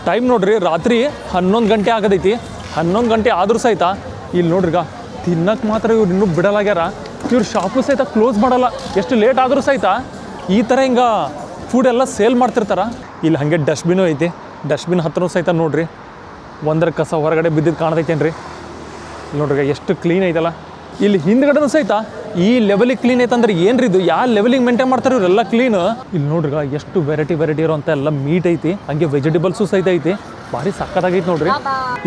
Time ನೋಡ್ರಿ ರಾತ್ರಿ 11 ಗಂಟೆ ಆಗದೈತಿ. 11 ಗಂಟೆ ಆದರೂ ಸಹಿತ ಇಲ್ಲಿ ನೋಡ್ರಿಗ ತಿನ್ನಕ್ಕೆ ಮಾತ್ರ ಇವ್ರು ಇನ್ನೂ ಬಿಡಲಾಗ್ಯಾರ. ಇವ್ರು ಶಾಪು ಸಹಿತ ಕ್ಲೋಸ್ ಮಾಡಲ್ಲ. ಎಷ್ಟು ಲೇಟ್ ಆದರೂ ಸಹಿತ ಈ ಥರ ಹಿಂಗೆ ಫುಡ್ ಎಲ್ಲ ಸೇಲ್ ಮಾಡ್ತಿರ್ತಾರೆ. ಇಲ್ಲಿ ಹಾಗೆ ಡಸ್ಟ್ಬಿನ್ನು ಐತಿ. ಡಸ್ಟ್ಬಿನ್ ಹತ್ರನೂ ಸಹಿತ ನೋಡ್ರಿ ಒಂದರ ಕಸ ಹೊರಗಡೆ ಬಿದ್ದಿದ್ದು ಕಾಣ್ತೈತೇನ್ರಿ. ನೋಡ್ರಿ ಎಷ್ಟು ಕ್ಲೀನ್ ಐತಲ್ಲ. ಇಲ್ಲಿ ಹಿಂದ್ಗಡೆನೂ ಸಹಿತ ಈ ಲೆವೆಲಿಗೆ ಕ್ಲೀನ್ ಐತಂದ್ರೆ ಏನ್ರಿ ಇದು, ಯಾವ ಲೆವೆಲಿಗೆ ಮೇಂಟೈನ್ ಮಾಡ್ತಾರೆ ಇವರೆಲ್ಲ ಕ್ಲೀನ್. ಇಲ್ಲಿ ನೋಡ್ರಿ ಎಷ್ಟು ವೆರೈಟಿ ಇರೋಂಥ ಎಲ್ಲ ಮೀಟ್ ಐತಿ, ಹಂಗೆ ವೆಜಿಟೇಬಲ್ಸು ಸಹಿತ ಐತಿ. ಭಾರಿ ಸಕ್ಕತ್ತಾಗೈತಿ ನೋಡ್ರಿ.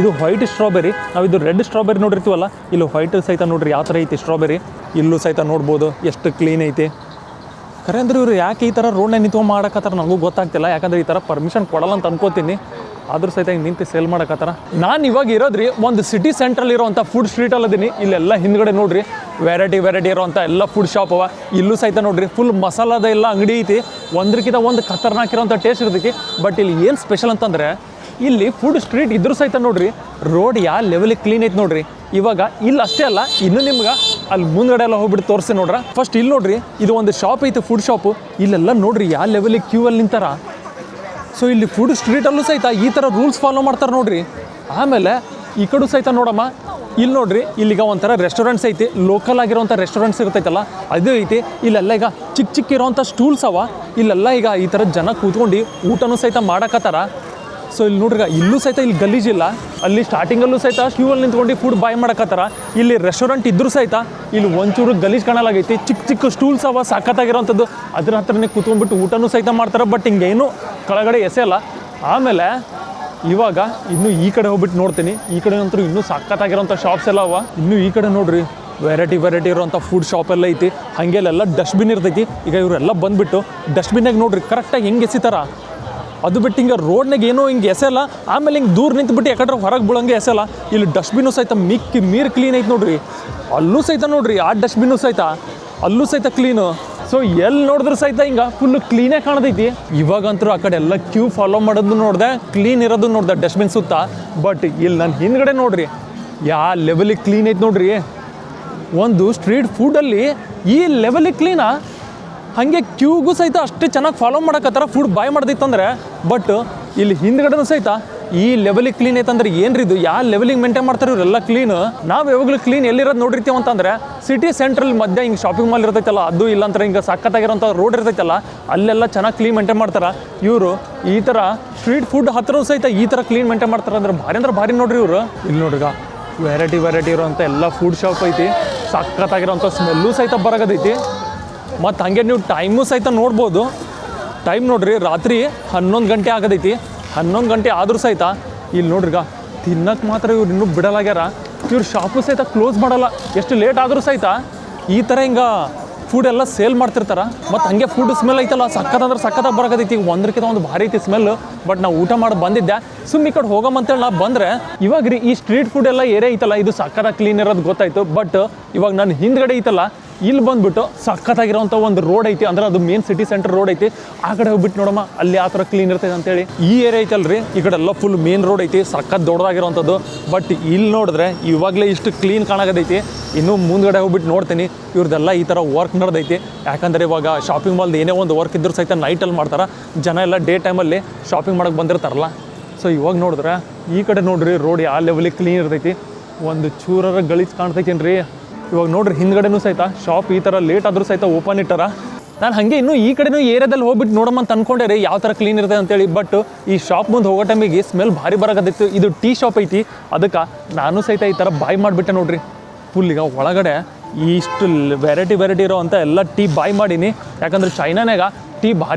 ಇದು ವೈಟ್ ಸ್ಟ್ರಾಬೆರಿ, ನಾವು ಇದು ರೆಡ್ ಸ್ಟ್ರಾಬೆರಿ ನೋಡಿರ್ತೀವಲ್ಲ, ಇಲ್ಲಿ ವೈಟ್ ಸಹಿತ ನೋಡ್ರಿ ಯಾವ ಥರ ಐತಿ ಸ್ಟ್ರಾಬೆರಿ. ಇಲ್ಲೂ ಸಹಿತ ನೋಡ್ಬೋದು ಎಷ್ಟು ಕ್ಲೀನ್ ಐತಿ. ಖರೆ ಅಂದ್ರೆ ಇವರು ಯಾಕೆ ಈ ಥರ ರೋಡ್ನಾಗ ನಿಂತ್ಕೊಂಡು ಮಾಡಕತ್ತಾರ ನನಗೂ ಗೊತ್ತಾಗ್ತಿಲ್ಲ. ಯಾಕಂದ್ರೆ ಈ ಥರ ಪರ್ಮಿಷನ್ ಕೊಡಲ್ಲ ಅಂತ ಅನ್ಕೋತೀನಿ. ಆದರೂ ಸಹಿತ ಹಿಂಗೆ ನಿಂತು ಸೇಲ್ ಮಾಡಕತ್ತಾರ. ನಾನು ಇವಾಗ ಇರೋದ್ರಿ ಒಂದು ಸಿಟಿ ಸೆಂಟ್ರಲ್ಲಿ ಇರೋವಂಥ ಫುಡ್ ಸ್ಟ್ರೀಟಲ್ಲಿ ಅದೀನಿ. ಇಲ್ಲೆಲ್ಲ ಹಿಂದ್ಗಡೆ ನೋಡ್ರಿ ವೆರೈಟಿ ಇರೋವಂಥ ಎಲ್ಲ ಫುಡ್ ಶಾಪ್ ಅವ. ಇಲ್ಲೂ ಸಹಿತ ನೋಡ್ರಿ ಫುಲ್ ಮಸಾಲದ ಎಲ್ಲ ಅಂಗಡಿ ಐತಿ. ಒಂದ್ರಕ್ಕಿಂತ ಒಂದು ಖತರ್ನಾಕಿರೋಂಥ ಟೇಸ್ಟ್ ಇರ್ತೈತಿ. ಬಟ್ ಇಲ್ಲಿ ಏನು ಸ್ಪೆಷಲ್ ಅಂತಂದರೆ ಇಲ್ಲಿ ಫುಡ್ ಸ್ಟ್ರೀಟ್ ಇದ್ರೂ ಸಹಿತ ನೋಡ್ರಿ ರೋಡ್ ಯಾವ ಲೆವೆಲಿಗೆ ಕ್ಲೀನ್ ಐತಿ ನೋಡ್ರಿ. ಇವಾಗ ಇಲ್ಲಿ ಅಷ್ಟೇ ಅಲ್ಲ, ಇನ್ನೂ ನಿಮ್ಗೆ ಅಲ್ಲಿ ಮುಂದ್ಗಡೆ ಎಲ್ಲ ಹೋಗ್ಬಿಟ್ಟು ತೋರಿಸಿ ನೋಡ್ರ. ಫಸ್ಟ್ ಇಲ್ಲಿ ನೋಡ್ರಿ ಇದು ಒಂದು ಶಾಪ್ ಐತಿ, ಫುಡ್ ಶಾಪು. ಇಲ್ಲೆಲ್ಲ ನೋಡ್ರಿ ಯಾವ ಲೆವೆಲಿಗೆ ಕ್ಯೂ ಅಲ್ಲಿ ನಿಂತಾರ. ಸೊ ಇಲ್ಲಿ ಫುಡ್ ಸ್ಟ್ರೀಟಲ್ಲೂ ಸಹಿತ ಈ ಥರ ರೂಲ್ಸ್ ಫಾಲೋ ಮಾಡ್ತಾರೆ ನೋಡ್ರಿ. ಆಮೇಲೆ ಈ ಕಡೆ ಸಹಿತ ನೋಡಮ್ಮ, ಇಲ್ಲಿ ನೋಡ್ರಿ ಇಲ್ಲಿಗ ಒಂಥರ ರೆಸ್ಟೋರೆಂಟ್ಸ್ ಐತಿ. ಲೋಕಲ್ ಆಗಿರೋಂಥ ರೆಸ್ಟೋರೆಂಟ್ಸ್ ಇರ್ತೈತಲ್ಲ ಅದು ಐತಿ. ಇಲ್ಲೆಲ್ಲ ಈಗ ಚಿಕ್ಕ ಇರೋವಂಥ ಸ್ಟೂಲ್ಸ್ ಅವ. ಇಲ್ಲೆಲ್ಲ ಈಗ ಈ ಥರ ಜನ ಕೂತ್ಕೊಂಡು ಊಟನೂ ಸಹಿತ ಮಾಡಕತ್ತಾರ. ಸೊ ಇಲ್ಲಿ ನೋಡ್ರಿ ಇಲ್ಲೂ ಸಹಿತ ಇಲ್ಲಿ ಗಲೀಜಿಲ್ಲ. ಅಲ್ಲಿ ಸ್ಟಾರ್ಟಿಂಗಲ್ಲೂ ಸಹಿತ ಕ್ಯೂವಲ್ಲಿ ನಿಂತ್ಕೊಂಡು ಫುಡ್ ಬಾಯ್ ಮಾಡಕತ್ತಾರ. ಇಲ್ಲಿ ರೆಸ್ಟೋರೆಂಟ್ ಇದ್ರೂ ಸಹಿತ ಇಲ್ಲಿ ಒಂಚೂರು ಗಲೀಜು ಕಾಣಲಾಗೈತಿ. ಚಿಕ್ಕ ಸ್ಟೂಲ್ಸ್ ಅವ ಸಾಕತ್ತಾಗಿರೋವಂಥದ್ದು. ಅದ್ರ ಹತ್ರನೇ ಕೂತ್ಕೊಂಡ್ಬಿಟ್ಟು ಊಟನೂ ಸಹಿತ ಮಾಡ್ತಾರೆ. ಬಟ್ ಹಿಂಗೇನು ಕೆಳಗಡೆ ಎಸೆಯಲ್ಲ. ಆಮೇಲೆ ಇವಾಗ ಇನ್ನೂ ಈ ಕಡೆ ಹೋಗ್ಬಿಟ್ಟು ನೋಡ್ತೀನಿ. ಈ ಕಡೆ ಅಂತೂ ಇನ್ನೂ ಸಾಕತ್ತಾಗಿರೋಂಥ ಶಾಪ್ಸ್ ಎಲ್ಲ ಅವ. ಇನ್ನೂ ಈ ಕಡೆ ನೋಡ್ರಿ ವೆರೈಟಿ ಇರೋಂಥ ಫುಡ್ ಶಾಪ್ ಎಲ್ಲ ಐತಿ. ಹಾಗೆಲ್ಲ ಡಸ್ಟ್ಬಿನ್ ಇರ್ತೈತಿ. ಈಗ ಇವರೆಲ್ಲ ಬಂದುಬಿಟ್ಟು ಡಸ್ಟ್ಬಿನ್ನಾಗ ನೋಡ್ರಿ ಕರೆಕ್ಟಾಗಿ ಹೆಂಗೆ ಎಸಿತಾರ. ಅದು ಬಿಟ್ಟು ಹಿಂಗೆ ರೋಡ್ನಾಗ ಏನೋ ಹಿಂಗೆ ಎಸೆಲ್ಲ. ಆಮೇಲೆ ಹಿಂಗೆ ದೂರ ನಿಂತುಬಿಟ್ಟು ಯಾಕಂದ್ರೆ ಹೊರಗೆ ಬೀಳಂಗೆ ಎಸೆಲ್ಲ. ಇಲ್ಲಿ ಡಸ್ಟ್ಬಿನ್ನು ಸಹಿತ ಮೀರ್ ಕ್ಲೀನ್ ಐತೆ ನೋಡ್ರಿ. ಅಲ್ಲೂ ಸಹಿತ ನೋಡ್ರಿ ಆ ಡಸ್ಟ್ಬಿನ್ನು ಸಹಿತ ಅಲ್ಲೂ ಸಹಿತ ಕ್ಲೀನು. ಸೊ ಎಲ್ಲಿ ನೋಡಿದ್ರು ಸಹಿತ ಹಿಂಗೆ ಫುಲ್ಲು ಕ್ಲೀನೇ ಕಾಣತೈತಿ. ಇವಾಗಂತೂ ಆ ಕಡೆ ಎಲ್ಲ ಕ್ಯೂ ಫಾಲೋ ಮಾಡೋದು ನೋಡಿದೆ, ಕ್ಲೀನ್ ಇರೋದು ನೋಡಿದೆ ಡಸ್ಟ್ಬಿನ್ ಸುತ್ತ. ಬಟ್ ಇಲ್ಲಿ ನನ್ನ ಹಿಂದ್ಗಡೆ ನೋಡ್ರಿ ಯಾವ ಲೆವೆಲಿಗೆ ಕ್ಲೀನ್ ಐತೆ ನೋಡ್ರಿ. ಒಂದು ಸ್ಟ್ರೀಟ್ ಫುಡ್ಡಲ್ಲಿ ಈ ಲೆವೆಲಿಗೆ ಕ್ಲೀನಾ? ಹಾಗೆ ಕ್ಯೂಗೂ ಸಹಿತ ಅಷ್ಟು ಚೆನ್ನಾಗಿ ಫಾಲೋ ಮಾಡಕತ್ತಾರ ಫುಡ್ ಬಾಯ್ ಮಾಡ್ದಿತ್ತಂದ್ರೆ. ಬಟ್ ಇಲ್ಲಿ ಹಿಂದ್ಗಡೆನೂ ಸಹಿತ ಈ ಲೆವೆಲಿಗೆ ಕ್ಲೀನ್ ಐತಂದ್ರೆ ಏನ್ರಿ ಇದು, ಯಾವ ಲೆವೆಲಿಗೆ ಮೇಂಟೈನ್ ಮಾಡ್ತಾರೆ ಇವರೆಲ್ಲ ಕ್ಲೀನ್. ನಾವು ಯಾವಾಗಲೂ ಕ್ಲೀನ್ ಎಲ್ಲಿರೋದು ನೋಡಿರ್ತೀವಿ ಅಂತಂದ್ರೆ ಸಿಟಿ ಸೆಂಟ್ರಲ್ ಮಧ್ಯ ಹಿಂಗೆ ಶಾಪಿಂಗ್ ಮಾಲ್ ಇರ್ತೈತಲ್ಲ ಅದು, ಇಲ್ಲಾಂದ್ರೆ ಹಿಂಗೆ ಸಕ್ಕತ್ತಾಗಿರೋಂಥ ರೋಡ್ ಇರ್ತೈತಲ್ಲ ಅಲ್ಲೆಲ್ಲ ಚೆನ್ನಾಗಿ ಕ್ಲೀನ್ ಮೇಂಟೈನ್ ಮಾಡ್ತಾರೆ. ಇವರು ಈ ಥರ ಸ್ಟ್ರೀಟ್ ಫುಡ್ ಹತ್ರ ಸಹಿತ ಈ ಥರ ಕ್ಲೀನ್ ಮೇಂಟೈನ್ ಮಾಡ್ತಾರೆ ಅಂದ್ರೆ ಭಾರಿ ನೋಡ್ರಿ ಇವರು. ಇಲ್ಲಿ ನೋಡ್ರಿಗ ವೆರೈಟಿ ಇರೋಂಥ ಎಲ್ಲ ಫುಡ್ ಶಾಪ್ ಐತಿ. ಸಕ್ಕತ್ತಾಗಿರೋಂಥ ಸ್ಮೆಲ್ಲು ಸಹಿತ ಬರಗದೈತಿ. ಮತ್ತು ಹಾಗೆ ನೀವು ಟೈಮು ಸಹಿತ ನೋಡ್ಬೋದು. ಟೈಮ್ ನೋಡ್ರಿ ರಾತ್ರಿ 11 ಗಂಟೆ ಆಗದೈತಿ. 11 ಗಂಟೆ ಆದರೂ ಸಹಿತ ಇಲ್ಲಿ ನೋಡ್ರಿಗ ತಿನ್ನಕ್ಕೆ ಮಾತ್ರ ಇವ್ರು ಇನ್ನೂ ಬಿಡಲಾಗ್ಯಾರ. ಇವ್ರು ಶಾಪು ಸಹಿತ ಕ್ಲೋಸ್ ಮಾಡಲ್ಲ. ಎಷ್ಟು ಲೇಟ್ ಆದರೂ ಸಹಿತ ಈ ಥರ ಹಿಂಗೆ ಫುಡ್ ಎಲ್ಲ ಸೇಲ್ ಮಾಡ್ತಿರ್ತಾರೆ. ಮತ್ತು ಹಾಗೆ ಫುಡ್ ಸ್ಮೆಲ್ ಐತಲ್ಲ ಸಕ್ಕತ್ತಾಗಿ ಬರಕತ್ತೈತಿ. ಒಂದ್ರಕ್ಕಿಂತ ಒಂದು ಭಾರಿ ಐತಿ ಸ್ಮೆಲ್ಲು. ಬಟ್ ನಾವು ಊಟ ಮಾಡಿ ಬಂದಿದ್ದೆ, ಈ ಕಡೆ ಹೋಗಮ್ಮಂತೇಳಿ ನಾವು ಬಂದರೆ ಇವಾಗ ರೀ ಈ ಸ್ಟ್ರೀಟ್ ಫುಡ್ ಎಲ್ಲ ಏರಿಯಾ ಐತಲ್ಲ ಇದು ಸಕ್ಕತ್ತಾಗಿ ಕ್ಲೀನ್ ಇರೋದು ಗೊತ್ತಾಯ್ತು. ಬಟ್ ಇವಾಗ ನಾನು ಹಿಂದ್ಗಡೆ ಐತಲ್ಲ ಇಲ್ಲಿ ಬಂದುಬಿಟ್ಟು ಸಕ್ಕತ್ತಾಗಿರೋಂಥ ಒಂದು ರೋಡ್ ಐತಿ. ಅಂದ್ರೆ ಅದು ಮೇನ್ ಸಿಟಿ ಸೆಂಟರ್ ರೋಡ್ ಐತಿ. ಆ ಕಡೆ ಹೋಗ್ಬಿಟ್ಟು ನೋಡಮ್ಮ ಅಲ್ಲಿ ಆ ಥರ ಕ್ಲೀನ್ ಇರ್ತೈತೆ ಅಂತೇಳಿ. ಈ ಏರಿಯಾ ಐತಲ್ರಿ ಈ ಕಡೆ ಎಲ್ಲ ಫುಲ್ ಮೇನ್ ರೋಡ್ ಐತಿ, ಸಕ್ಕತ್ ದೊಡ್ಡದಾಗಿರೋಂಥದ್ದು. ಬಟ್ ಇಲ್ಲಿ ನೋಡಿದ್ರೆ ಇವಾಗಲೇ ಇಷ್ಟು ಕ್ಲೀನ್ ಕಾಣಾಗದೈತಿ. ಇನ್ನೂ ಮುಂದ್ಗಡೆ ಹೋಗ್ಬಿಟ್ಟು ನೋಡ್ತೀನಿ ಇವ್ರದ್ದೆಲ್ಲ ಈ ಥರ ವರ್ಕ್ ನಡೆದೈತಿ. ಯಾಕಂದರೆ ಇವಾಗ ಶಾಪಿಂಗ್ ಮಾಲ್ದು ಏನೇ ಒಂದು ವರ್ಕ್ ಇದ್ರೂ ಸಹಿತ ನೈಟಲ್ಲಿ ಮಾಡ್ತಾರೆ. ಜನ ಎಲ್ಲ ಡೇ ಟೈಮಲ್ಲಿ ಶಾಪಿಂಗ್ ಮಾಡೋಕ್ಕೆ ಬಂದಿರ್ತಾರಲ್ಲ. ಸೊ ಇವಾಗ ನೋಡಿದ್ರೆ ಈ ಕಡೆ ನೋಡ್ರಿ ರೋಡ್ ಯಾವ ಲೆವೆಲಿಗೆ ಕ್ಲೀನ್ ಇರ್ತೈತಿ. ಒಂದು ಚೂರರ ಗಲೀಜು ಕಾಣ್ತೈತೇನ್ರಿ. ಇವಾಗ ನೋಡ್ರಿ ಹಿಂದ್ಗಡೆನೂ ಸಹಿತ ಶಾಪ್ ಈ ಥರ ಲೇಟ್ ಆದರೂ ಸಹಿತ ಓಪನ್ ಇಟ್ಟಾರ. ನಾನು ಹಾಗೆ ಇನ್ನೂ ಈ ಕಡೆನೂ ಏರಿಯಾದಲ್ಲಿ ಹೋಗ್ಬಿಟ್ಟು ನೋಡಮ್ಮ ಅಂತ ಅಂದ್ಕೊಂಡೆ ರೀ ಯಾವ ಥರ ಕ್ಲೀನ್ ಇರ್ತದೆ ಅಂತೇಳಿ. ಬಟ್ ಈ ಶಾಪ್ ಮುಂದೆ ಹೋಗೋ ಟೈಮಿಗೆ ಸ್ಮೆಲ್ ಭಾರಿ ಬರೋಕತ್ತಿತ್ತು. ಇದು ಟೀ ಶಾಪ್ ಐತಿ. ಅದಕ್ಕೆ ನಾನು ಸಹಿತ ಈ ಥರ ಬಾಯ್ ಮಾಡಿಬಿಟ್ಟೆ ನೋಡ್ರಿ. ಫುಲ್ ಈಗ ಒಳಗಡೆ ಇಷ್ಟು ವೆರೈಟಿ ಇರೋವಂಥ ಎಲ್ಲ ಟೀ ಬಾಯ್ ಮಾಡೀನಿ. ಯಾಕಂದ್ರೆ ಚೈನಾನಾಗ ಟೀ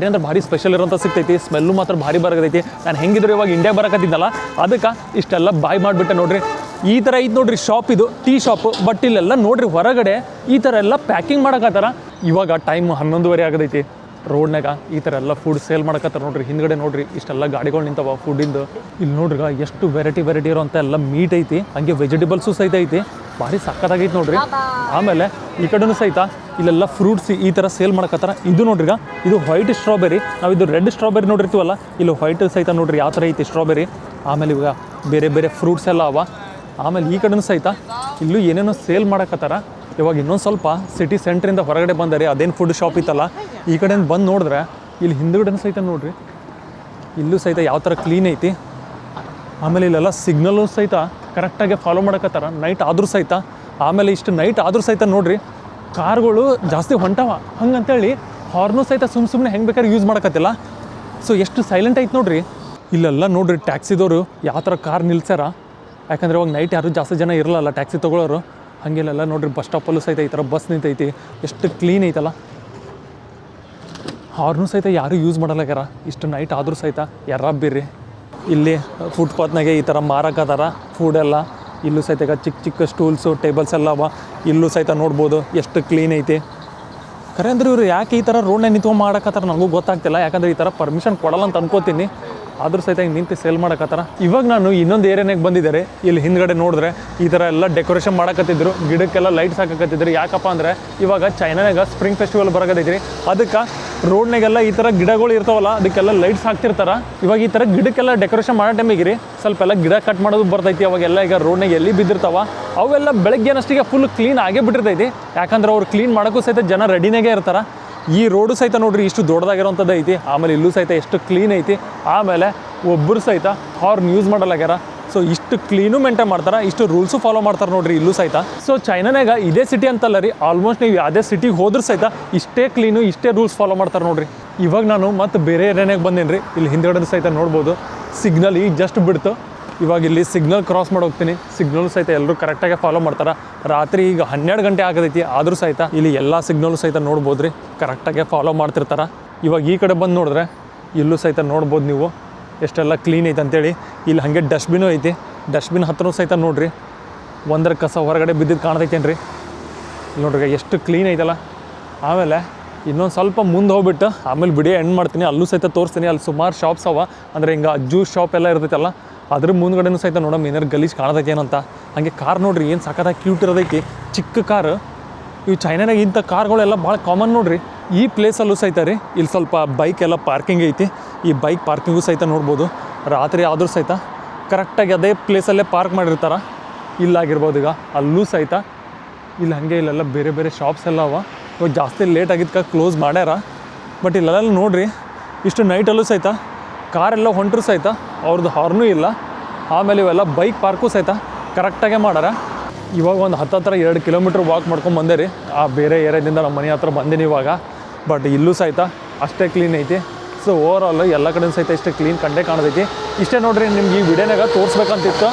ಭಾರಿ ಸ್ಪೆಷಲ್ ಇರೋಂಥ ಸಿಗ್ತೈತಿ. ಸ್ಮೆಲ್ಲು ಮಾತ್ರ ಭಾರಿ ಬರಕತ್ತೈತಿ. ನಾನು ಹೆಂಗಿದ್ರು ಇವಾಗ ಇಂಡಿಯಾಗೆ ಬರಕತ್ತಿದ್ದಲ್ಲ ಅದಕ್ಕೆ ಇಷ್ಟೆಲ್ಲ ಬಾಯ್ ಮಾಡಿಬಿಟ್ಟೆ ನೋಡ್ರಿ. ಈ ಥರ ಐತೆ ನೋಡ್ರಿ ಶಾಪ್, ಇದು ಟೀ ಶಾಪ್. ಬಟ್ ಇಲ್ಲೆಲ್ಲ ನೋಡ್ರಿ ಹೊರಗಡೆ ಈ ಥರ ಎಲ್ಲ ಪ್ಯಾಕಿಂಗ್ ಮಾಡಕತ್ತಾರ. ಇವಾಗ ಟೈಮ್ 11:30 ಆಗದೈತಿ. ರೋಡ್ನಾಗ ಈ ಥರ ಎಲ್ಲ ಫುಡ್ ಸೇಲ್ ಮಾಡಕತ್ತಾರ ನೋಡ್ರಿ. ಹಿಂದ್ಗಡೆ ನೋಡ್ರಿ ಇಷ್ಟೆಲ್ಲ ಗಾಡಿಗಳು ನಿಂತವ ಫುಡ್ಡಿಂದು. ಇಲ್ಲಿ ನೋಡ್ರಿ ಎಷ್ಟು ವೆರೈಟಿ ಇರೋಂಥ ಎಲ್ಲ ಮೀಟ್ ಐತಿ. ಹಾಗೆ ವೆಜಿಟೇಬಲ್ಸು ಸಹಿತ ಐತಿ. ಭಾರಿ ಸಕ್ಕತ್ತಾಗೈತಿ ನೋಡ್ರಿ. ಆಮೇಲೆ ಈ ಕಡೆನೂ ಸಹಿತ ಇಲ್ಲೆಲ್ಲ ಫ್ರೂಟ್ಸ್ ಈ ಥರ ಸೇಲ್ ಮಾಡಕತ್ತಾರ. ಇದು ನೋಡ್ರಿ ಇದು ವೈಟ್ ಸ್ಟ್ರಾಬೆರಿ. ನಾವು ಇದು ರೆಡ್ ಸ್ಟ್ರಾಬೆರಿ ನೋಡಿರ್ತೀವಲ್ಲ, ಇಲ್ಲಿ ವೈಟ್ ಸಹಿತ ನೋಡ್ರಿ ಯಾವ ಥರ ಐತಿ ಸ್ಟ್ರಾಬೆರಿ. ಆಮೇಲೆ ಇವಾಗ ಬೇರೆ ಫ್ರೂಟ್ಸ್ ಎಲ್ಲ ಅವ. ಆಮೇಲೆ ಈ ಕಡೆನೂ ಸಹಿತ ಇಲ್ಲೂ ಏನೇನೋ ಸೇಲ್ ಮಾಡಕತ್ತಾರ. ಇವಾಗ ಇನ್ನೊಂದು ಸ್ವಲ್ಪ ಸಿಟಿ ಸೆಂಟ್ರಿಂದ ಹೊರಗಡೆ ಬಂದರೆ ಅದೇನು ಫುಡ್ ಶಾಪ್ ಇತ್ತಲ್ಲ ಈ ಕಡೆಯಿಂದ ಬಂದು ನೋಡಿದ್ರೆ ಇಲ್ಲಿ ಹಿಂದುಗಡೆನೂ ಸಹಿತ ನೋಡ್ರಿ ಇಲ್ಲೂ ಸಹಿತ ಯಾವ ಥರ ಕ್ಲೀನ್ ಐತಿ. ಆಮೇಲೆ ಇಲ್ಲೆಲ್ಲ ಸಿಗ್ನಲ್ಲು ಸಹಿತ ಕರೆಕ್ಟಾಗಿ ಫಾಲೋ ಮಾಡಕತ್ತಾರ ನೈಟ್ ಆದರೂ ಸಹಿತ. ಆಮೇಲೆ ಇಷ್ಟು ನೈಟ್ ಆದರೂ ಸಹಿತ ನೋಡ್ರಿ ಕಾರ್ಗಳು ಜಾಸ್ತಿ ಹೊಂಟವ, ಹಂಗಂತೇಳಿ ಹಾರ್ನು ಸಹಿತ ಸುಮ್ಮನೆ ಹೆಂಗೆ ಬೇಕಾದ್ರೆ ಯೂಸ್ ಮಾಡಕತ್ತಿಲ್ಲ. ಸೊ ಎಷ್ಟು ಸೈಲೆಂಟ್ ಐತೆ ನೋಡ್ರಿ. ಇಲ್ಲೆಲ್ಲ ನೋಡ್ರಿ ಟ್ಯಾಕ್ಸಿದವರು ಯಾವ ಥರ ಕಾರ್ ನಿಲ್ಸ್ಯಾರ, ಯಾಕಂದರೆ ಇವಾಗ ನೈಟ್ ಯಾರು ಜಾಸ್ತಿ ಜನ ಇರಲ್ಲ ಟ್ಯಾಕ್ಸಿ ತೊಗೊಳೋರು. ಹಾಗೆಲ್ಲ ನೋಡ್ರಿ ಬಸ್ ಸ್ಟಾಪಲ್ಲೂ ಸಹಿತ ಈ ಥರ ಬಸ್ ನಿಂತೈತಿ, ಎಷ್ಟು ಕ್ಲೀನ್ ಐತಲ್ಲ. ಹಾರ್ನು ಸಹಿತ ಯಾರೂ ಯೂಸ್ ಮಾಡಲಾಗ್ಯಾರ ಇಷ್ಟು ನೈಟ್ ಆದರೂ ಸಹಿತ. ಯಾರಬ್ಬಿರ್ರಿ ಇಲ್ಲಿ ಫುಟ್ಪಾತ್ನಾಗೆ ಈ ಥರ ಮಾರಕತ್ತಾರ ಫುಡೆಲ್ಲ. ಇಲ್ಲೂ ಸಹಿತ ಈಗ ಚಿಕ್ಕ ಚಿಕ್ಕ ಸ್ಟೂಲ್ಸು ಟೇಬಲ್ಸ್ ಎಲ್ಲ ಅವ, ಇಲ್ಲೂ ಸಹಿತ ನೋಡ್ಬೋದು ಎಷ್ಟು ಕ್ಲೀನ್ ಐತಿ. ಖರೆ ಅಂದ್ರೆ ಇವರು ಯಾಕೆ ಈ ಥರ ರೋಡ್ನಾಗ ನಿಂತ್ಕೊಂಡು ಮಾಡಕತ್ತಾರ ನನಗೂ ಗೊತ್ತಾಗ್ತಿಲ್ಲ, ಯಾಕಂದರೆ ಈ ಥರ ಪರ್ಮಿಷನ್ ಕೊಡಲ್ಲ ಅಂತ ಅನ್ಕೋತೀನಿ. ಆದರೂ ಸಹಿತ ಹಿಂಗೆ ನಿಂತು ಸೇಲ್ ಮಾಡಕತ್ತಾರ. ಇವಾಗ ನಾನು ಇನ್ನೊಂದು ಏರಿಯಾನಾಗ ಬಂದಿದ್ದಾರೆ. ಇಲ್ಲಿ ಹಿಂದ್ಗಡೆ ನೋಡಿದ್ರೆ ಈ ಥರ ಎಲ್ಲ ಡೆಕೋರೇಷನ್ ಮಾಡಕತ್ತಿದ್ರು, ಗಿಡಕ್ಕೆಲ್ಲ ಲೈಟ್ಸ್ ಹಾಕಕತ್ತಿದ್ರು. ಯಾಕಪ್ಪ ಅಂದರೆ ಇವಾಗ ಚೈನಾನಾಗ ಸ್ಪ್ರಿಂಗ್ ಫೆಸ್ಟಿವಲ್ ಬರಕತ್ತೈತ್ರಿ, ಅದಕ್ಕೆ ರೋಡ್ನಾಗೆಲ್ಲ ಈ ಥರ ಗಿಡಗಳು ಇರ್ತಾವಲ್ಲ ಅದಕ್ಕೆಲ್ಲ ಲೈಟ್ಸ್ ಹಾಕ್ತಿರ್ತಾರ. ಇವಾಗ ಈ ಥರ ಗಿಡಕ್ಕೆಲ್ಲ ಡೆಕೋರೇಷನ್ ಮಾಡೋ ಟೈಮಿಗೆ ರೀ ಸ್ವಲ್ಪ ಎಲ್ಲ ಗಿಡ ಕಟ್ ಮಾಡೋದು ಬರ್ತೈತಿ. ಅವಾಗೆಲ್ಲ ಈಗ ರೋಡ್ನಾಗ ಎಲ್ಲಿ ಬಿದ್ದಿರ್ತಾವ ಅವೆಲ್ಲ ಬೆಳಗ್ಗೆನಷ್ಟಿಗೆ ಫುಲ್ ಕ್ಲೀನ್ ಆಗೇ ಬಿಟ್ಟಿರ್ತೈತಿ, ಯಾಕಂದ್ರೆ ಅವ್ರು ಕ್ಲೀನ್ ಮಾಡೋಕ್ಕೂ ಸಹಿತ ಜನ ರೆಡಿನಾಗೆ ಇರ್ತಾರೆ. ಈ ರೋಡು ಸಹಿತ ನೋಡ್ರಿ ಇಷ್ಟು ದೊಡ್ಡದಾಗಿರೋಂಥದ್ದು ಐತಿ. ಆಮೇಲೆ ಇಲ್ಲೂ ಸಹಿತ ಎಷ್ಟು ಕ್ಲೀನ್ ಐತಿ. ಆಮೇಲೆ ಒಬ್ಬರು ಸಹಿತ ಹಾರ್ನ್ ಯೂಸ್ ಮಾಡಲಾಗ್ಯಾರ. ಸೊ ಇಷ್ಟು ಕ್ಲೀನು ಮೇಂಟೈನ್ ಮಾಡ್ತಾರೆ, ಇಷ್ಟು ರೂಲ್ಸು ಫಾಲೋ ಮಾಡ್ತಾರೆ ನೋಡ್ರಿ ಇಲ್ಲೂ ಸಹಿತ. ಸೊ ಚೈನಾನಾಗ ಇದೇ ಸಿಟಿ ಅಂತಲ್ಲ ರೀ, ಆಲ್ಮೋಸ್ಟ್ ನೀವು ಯಾವುದೇ ಸಿಟಿಗೆ ಹೋದ್ರೂ ಸಹಿತ ಇಷ್ಟೇ ಕ್ಲೀನು ಇಷ್ಟೇ ರೂಲ್ಸ್ ಫಾಲೋ ಮಾಡ್ತಾರೆ ನೋಡ್ರಿ. ಇವಾಗ ನಾನು ಮತ್ತೆ ಬೇರೆ ಏರಿಯಾನಾಗ ಬಂದೇನಿ ರೀ. ಇಲ್ಲಿ ಹಿಂದ್ಗಡೆ ಸಹಿತ ನೋಡ್ಬೋದು ಸಿಗ್ನಲ್ ಈಗ ಜಸ್ಟ್ ಬಿಡ್ತು. ಇವಾಗ ಇಲ್ಲಿ ಸಿಗ್ನಲ್ ಕ್ರಾಸ್ ಮಾಡಿ ಹೋಗ್ತೀನಿ. ಸಿಗ್ನಲ್ ಸಹಿತ ಎಲ್ಲರೂ ಕರೆಕ್ಟಾಗಿ ಫಾಲೋ ಮಾಡ್ತಾರೆ. ರಾತ್ರಿ ಈಗ 12 ಗಂಟೆ ಆಗತೈತಿ, ಆದರೂ ಸಹಿತ ಇಲ್ಲಿ ಎಲ್ಲ ಸಿಗ್ನಲ್ ಸಹಿತ ನೋಡ್ಬೋದು ರೀ, ಕರೆಕ್ಟಾಗಿ ಫಾಲೋ ಮಾಡ್ತಿರ್ತಾರೆ. ಇವಾಗ ಈ ಕಡೆ ಬಂದು ನೋಡಿದ್ರೆ ಇಲ್ಲೂ ಸಹಿತ ನೋಡ್ಬೋದು ನೀವು ಎಷ್ಟೆಲ್ಲ ಕ್ಲೀನ್ ಐತೆ ಅಂತೇಳಿ. ಇಲ್ಲಿ ಹಾಗೆ ಡಸ್ಟ್ಬಿನ್ನು ಐತಿ, ಡಸ್ಟ್ಬಿನ್ ಹತ್ರನೂ ಸಹಿತ ನೋಡ್ರಿ ಒಂದರ ಕಸ ಹೊರಗಡೆ ಬಿದ್ದಿದ್ದು ಕಾಣ್ತೈತೇನ್ರಿ. ಇಲ್ಲಿ ನೋಡ್ರಿ ಎಷ್ಟು ಕ್ಲೀನ್ ಐತಲ್ಲ. ಆಮೇಲೆ ಇನ್ನೊಂದು ಸ್ವಲ್ಪ ಮುಂದೆ ಹೋಗ್ಬಿಟ್ಟು ಆಮೇಲೆ ವಿಡಿಯೋ ಎಂಡ್ ಮಾಡ್ತೀನಿ, ಅಲ್ಲೂ ಸಹಿತ ತೋರಿಸ್ತೀನಿ. ಅಲ್ಲಿ ಸುಮಾರು ಶಾಪ್ಸ್ ಅವ, ಅಂದರೆ ಹಿಂಗೆ ಜ್ಯೂಸ್ ಶಾಪ್ ಎಲ್ಲ ಇರ್ತೈತಲ್ಲ, ಅದ್ರ ಮುಂದ್ಗಡೆನೂ ಸಹಿತ ನೋಡಮ್ಮ ಏನಾರು ಗಲೀಜು ಕಾಣತೈತಿ ಏನಂತ. ಹಾಗೆ ಕಾರ್ ನೋಡ್ರಿ ಏನು ಸಖತ್ತಾಗಿ ಕ್ಯೂಟ್ ಇರೋದೈತಿ, ಚಿಕ್ಕ ಕಾರು. ಇವು ಚೈನಾನಾಗ ಇಂಥ ಕಾರ್ಗಳೆಲ್ಲ ಭಾಳ ಕಾಮನ್ ನೋಡ್ರಿ. ಈ ಪ್ಲೇಸಲ್ಲೂ ಸಹಿತ ರೀ ಇಲ್ಲಿ ಸ್ವಲ್ಪ ಬೈಕ್ ಎಲ್ಲ ಪಾರ್ಕಿಂಗ್ ಐತಿ. ಈ ಬೈಕ್ ಪಾರ್ಕಿಂಗು ಸಹಿತ ನೋಡ್ಬೋದು. ರಾತ್ರಿ ಆದರೂ ಸಹಿತ ಕರೆಕ್ಟಾಗಿ ಅದೇ ಪ್ಲೇಸಲ್ಲೇ ಪಾರ್ಕ್ ಮಾಡಿರ್ತಾರೆ. ಇಲ್ಲಾಗಿರ್ಬೋದು ಈಗ ಅಲ್ಲೂ ಸಹಿತ. ಇಲ್ಲಿ ಹಾಗೆ ಇಲ್ಲೆಲ್ಲ ಬೇರೆ ಬೇರೆ ಶಾಪ್ಸ್ ಎಲ್ಲ ಅವ. ಇವಾಗ ಜಾಸ್ತಿ ಲೇಟ್ ಆಗಿದ್ಕ ಕ್ಲೋಸ್ ಮಾಡ್ಯಾರ. ಬಟ್ ಇಲ್ಲೆಲ್ಲ ನೋಡ್ರಿ ಇಷ್ಟು ನೈಟಲ್ಲೂ ಸಹಿತ ಕಾರೆಲ್ಲ ಹೊಂಟ್ರು ಸಹಿತ ಅವ್ರದ್ದು ಹಾರ್ನೂ ಇಲ್ಲ. ಆಮೇಲೆ ಇವೆಲ್ಲ ಬೈಕ್ ಪಾರ್ಕು ಸಹಿತ ಕರೆಕ್ಟಾಗೆ ಮಾಡ್ಯಾರ. ಇವಾಗ ಒಂದು ಹತ್ತಿರ 2 ಕಿಲೋಮೀಟ್ರ್ ವಾಕ್ ಮಾಡ್ಕೊಂಡು ಬಂದೆ ರೀ. ಆ ಬೇರೆ ಏರಿಯಾದಿಂದ ನಮ್ಮ ಮನೆ ಹತ್ರ ಬಂದೀನಿ ಇವಾಗ. ಬಟ್ ಇಲ್ಲೂ ಸಹಿತ ಅಷ್ಟೇ ಕ್ಲೀನ್ ಐತಿ. ಸೊ ಓವರಾಲ್ ಎಲ್ಲ ಕಡೆ ಸಹಿತ ಇಷ್ಟೇ ಕ್ಲೀನ್ ಕಂಡೇ ಕಾಣ್ತೈತಿ. ಇಷ್ಟೇ ನೋಡ್ರಿ ನಿಮ್ಗೆ ಈ ವಿಡಿಯೋನಾಗ ತೋರಿಸ್ಬೇಕಂತಿತ್ತು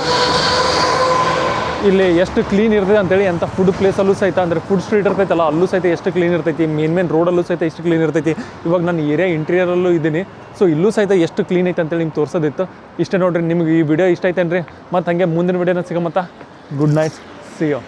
ಇಲ್ಲಿ ಎಷ್ಟು ಕ್ಲೀನ್ ಇರ್ತದೆ ಅಂತೇಳಿ. ಎಂಥ ಫುಡ್ ಪ್ಲೇಸಲ್ಲೂ ಸಹಿತ ಅಂದರೆ ಫುಡ್ ಸ್ಟ್ರೀಟ್ ಇರ್ತೈತಲ್ಲ ಅಲ್ಲೂ ಸಹಿತ ಎಷ್ಟು ಕ್ಲೀನ್ ಇರ್ತೈತಿ, ಮೇನ್ ರೋಡಲ್ಲೂ ಸಹಿತ ಎಷ್ಟು ಕ್ಲೀನ್ ಇರ್ತೈತಿ. ಇವಾಗ ನಾನು ಏರಿಯಾ ಇಂಟೀರಿಯರಲ್ಲೂ ಇದ್ದೀನಿ. ಸೊ ಇಲ್ಲೂ ಸಹಿತ ಎಷ್ಟು ಕ್ಲೀನ್ ಐತೆ ಅಂತೇಳಿ ನಿಮ್ಗೆ ತೋರಿಸೋದಿತ್ತು. ಇಷ್ಟೇ ನೋಡ್ರಿ. ನಿಮ್ಗೆ ಈ ವಿಡಿಯೋ ಇಷ್ಟ ಐತೇನ್ರಿ? ಮತ್ತು ಹಾಗೆ ಮುಂದಿನ ವಿಡಿಯೋನ ಸಿಗಮತ್ತ. Good night, see you.